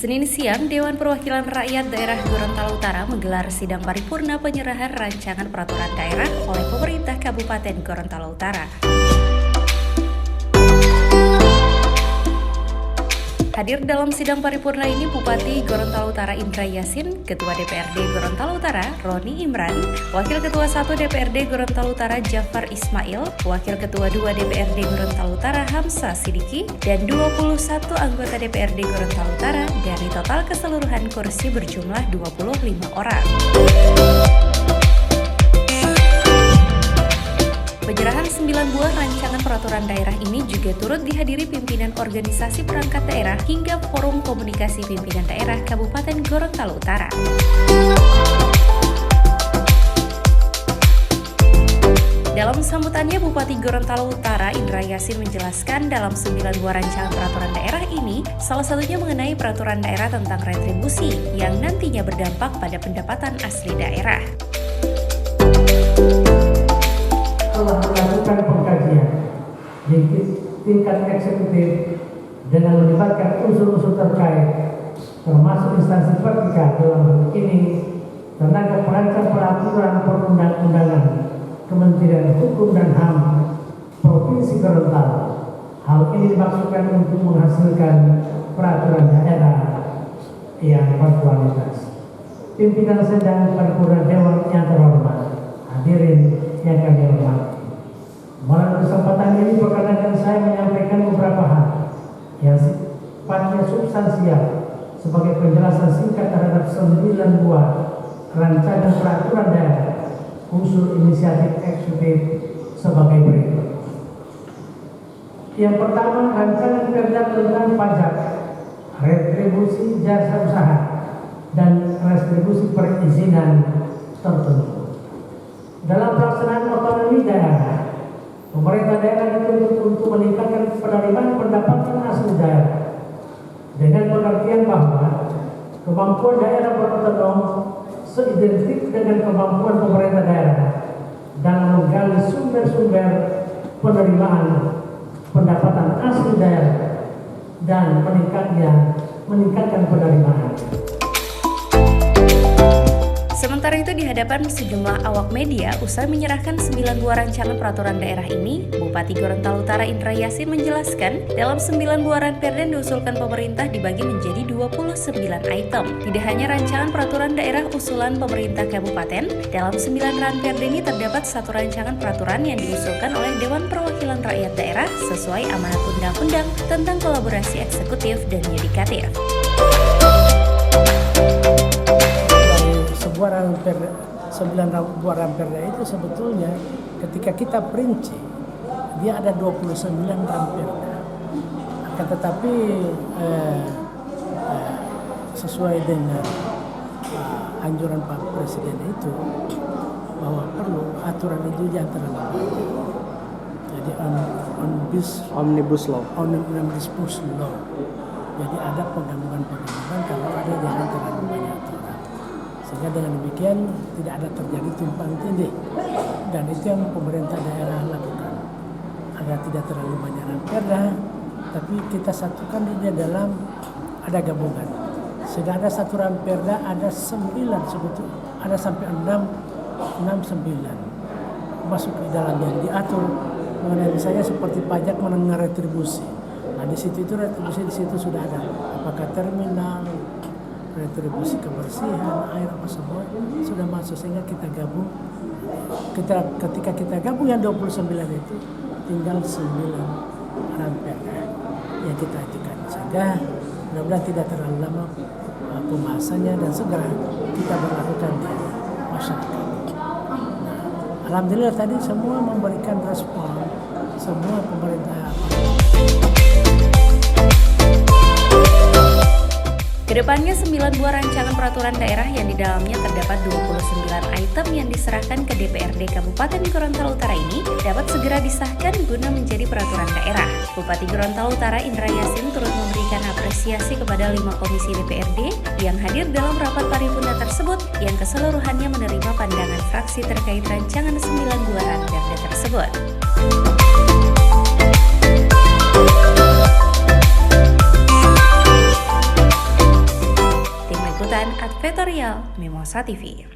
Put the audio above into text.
Senin siang, Dewan Perwakilan Rakyat Daerah Gorontalo Utara menggelar sidang paripurna penyerahan rancangan peraturan daerah oleh pemerintah Kabupaten Gorontalo Utara. Hadir dalam sidang paripurna ini Bupati Gorontalo Utara Indra Yassin, Ketua DPRD Gorontalo Utara Roni Imran, Wakil Ketua 1 DPRD Gorontalo Utara Jafar Ismail, Wakil Ketua 2 DPRD Gorontalo Utara Hamsa Sidiki, dan 21 anggota DPRD Gorontalo Utara dari total keseluruhan kursi berjumlah 25 orang. Penyerahan 9 buah rancangan peraturan daerah ini juga turut dihadiri pimpinan organisasi perangkat daerah hingga Forum Komunikasi Pimpinan Daerah Kabupaten Gorontalo Utara. Dalam sambutannya, Bupati Gorontalo Utara Indra Yassin menjelaskan dalam 9 buah rancangan peraturan daerah ini, salah satunya mengenai peraturan daerah tentang retribusi yang nantinya berdampak pada pendapatan asli daerah. Telah melakukan pengkajian di tingkat eksekutif dengan melibatkan unsur-unsur terkait termasuk instansi vertikal dalam hal ini tenaga perancang peraturan perundang-undangan Kementerian Hukum dan HAM Provinsi Gorontalo. Hal ini dimaksudkan untuk menghasilkan peraturan daerah yang berkualitas. Pimpinan sedang paripurna Dewan yang terhormat, hadirin yang kami hormati. Melalui kesempatan ini perkenankan saya menyampaikan beberapa hal yang sifatnya substansial sebagai penjelasan singkat terhadap 9 buah rancangan peraturan daerah unsur inisiatif eksekutif sebagai berikut. Yang pertama, rancangan perda tentang pajak, retribusi jasa usaha, dan retribusi perizinan tertentu. Dalam pelaksanaan otonomi daerah, pemerintah daerah dituntut untuk meningkatkan penerimaan pendapatan asli daerah dengan pengertian bahwa kemampuan daerah berotonom seidentik dengan kemampuan pemerintah daerah dalam menggali sumber-sumber penerimaan pendapatan asli daerah dan meningkatkan penerimaan. Sementara itu di hadapan sejumlah awak media, usai menyerahkan 9 buah rancangan peraturan daerah ini, Bupati Gorontalo Utara Indra Yassin menjelaskan dalam 9 buah ranperda yang diusulkan pemerintah dibagi menjadi 29 item. Tidak hanya rancangan peraturan daerah usulan pemerintah kabupaten, dalam 9 ranperda ini terdapat satu rancangan peraturan yang diusulkan oleh Dewan Perwakilan Rakyat Daerah sesuai amanat undang-undang tentang kolaborasi eksekutif dan yudikatif. Sembilan buah ranperda itu sebetulnya ketika kita perinci dia ada 29 ranperda. Akan tetapi sesuai dengan anjuran Pak Presiden itu bahwa perlu aturan itu jangan terlalu banyak. Jadi omnibus law. Jadi ada penggabungan kalau ada jangan terlalu banyak aturan. Sehingga dengan demikian tidak ada terjadi tumpang tindih, dan itu yang pemerintah daerah lakukan agar tidak terlalu banyak ranperda, tapi kita satukan dia dalam ada gabungan. Sehingga ada satu ranperda ada 9 sebetulnya, ada sampai 9 masuk di dalam yang diatur mengenai misalnya seperti pajak mengenai retribusi. Nah di situ itu retribusi di situ sudah ada apakah terminal, retribusi kebersihan, air apa semua sudah masuk, sehingga kita gabung. Ketika kita gabung yang 29 itu tinggal 9 ranperda yang kita ajukan, sehingga mudah-mudahan tidak terlalu lama pembahasannya dan segera kita berlakukan di masyarakat. Nah, alhamdulillah tadi semua memberikan respon, semua pemerintah. Kedepannya 9 buah rancangan peraturan daerah yang di dalamnya terdapat 29 item yang diserahkan ke DPRD Kabupaten Gorontalo Utara ini dapat segera disahkan guna menjadi peraturan daerah. Bupati Gorontalo Utara Indra Yassin turut memberikan apresiasi kepada 5 komisi DPRD yang hadir dalam rapat paripurna tersebut yang keseluruhannya menerima pandangan fraksi terkait rancangan 9 buah ranperda tersebut. Liputan Advertorial Mimosa TV.